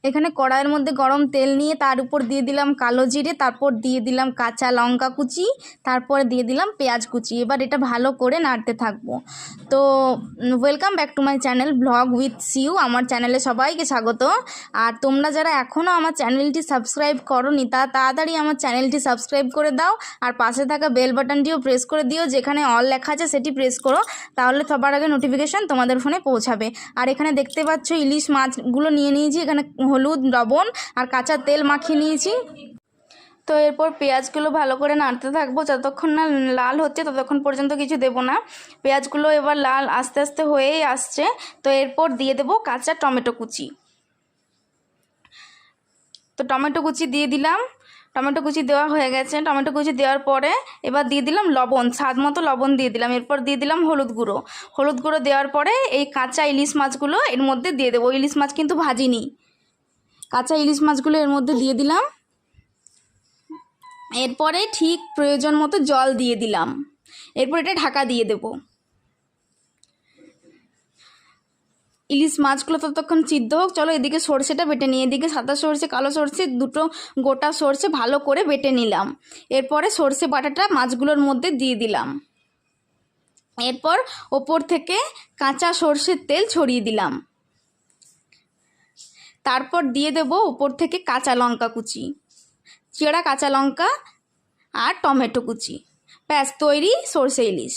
এখানে কড়াইয়ের মধ্যে গরম তেল নিয়ে তার উপর দিয়ে দিলাম কালো জিরে, তারপর দিয়ে দিলাম কাঁচা লঙ্কা কুচি, তারপরে দিয়ে দিলাম পেঁয়াজ কুচি। এবার এটা ভালো করে নাড়তে থাকবো। তো welcome back to my channel blog with সিউ। আমার চ্যানেলে সবাইকে স্বাগত। আর তোমরা যারা এখনও আমার চ্যানেলটি সাবস্ক্রাইব করোনি তাড়াতাড়ি আমার চ্যানেলটি সাবস্ক্রাইব করে দাও, আর পাশে থাকা বেল বাটনটিও প্রেস করে দিও, যেখানে অল লেখা আছে সেটি প্রেস করো, তাহলে সবার আগে নোটিফিকেশান তোমাদের ফোনে পৌঁছাবে। আর এখানে দেখতে পাচ্ছ ইলিশ মাছগুলো নিয়ে নিয়েছি, এখানে হলুদ, লবণ আর কাঁচা তেল মাখিয়ে নিয়েছি। তো এরপর পেঁয়াজগুলো ভালো করে নাড়তে থাকবো, যতক্ষণ না লাল হচ্ছে ততক্ষণ পর্যন্ত কিছু দেবো না। পেঁয়াজগুলো এবার লাল আস্তে আস্তে হয়েই আসছে। তো এরপর দিয়ে দেবো কাঁচা টমেটো কুচি। তো টমেটো কুচি দিয়ে দিলাম। টমেটো কুচি দেওয়া হয়ে গেছে। টমেটো কুচি দেওয়ার পরে এবার দিয়ে দিলাম লবণ, স্বাদ মতো লবণ দিয়ে দিলাম। এরপর দিয়ে দিলাম হলুদ গুঁড়ো। হলুদ গুঁড়ো দেওয়ার পরে এই কাঁচা ইলিশ মাছগুলো এর মধ্যে দিয়ে দেবো। ইলিশ মাছ কিন্তু ভাজিনি, কাঁচা ইলিশ মাছগুলো এর মধ্যে দিয়ে দিলাম। এরপরে ঠিক প্রয়োজন মতো জল দিয়ে দিলাম। এরপর এটা ঢাকা দিয়ে দেব। ইলিশ মাছগুলো ততক্ষণ সিদ্ধ হোক। চলো এদিকে সর্ষেটা বেটে নিই। এদিকে সাদা সর্ষে, কালো সর্ষে, দুটো গোটা সর্ষে ভালো করে বেটে নিলাম। এরপরে সর্ষে বাটাটা মাছগুলোর মধ্যে দিয়ে দিলাম। এরপর ওপর থেকে কাঁচা সর্ষের তেল ছড়িয়ে দিলাম। তারপর দিয়ে দেব ওপর থেকে কাঁচা লঙ্কা কুচি, চেরা কাঁচা লঙ্কা আর টমেটো কুচি। ব্যাস তৈরি সর্ষে ইলিশ।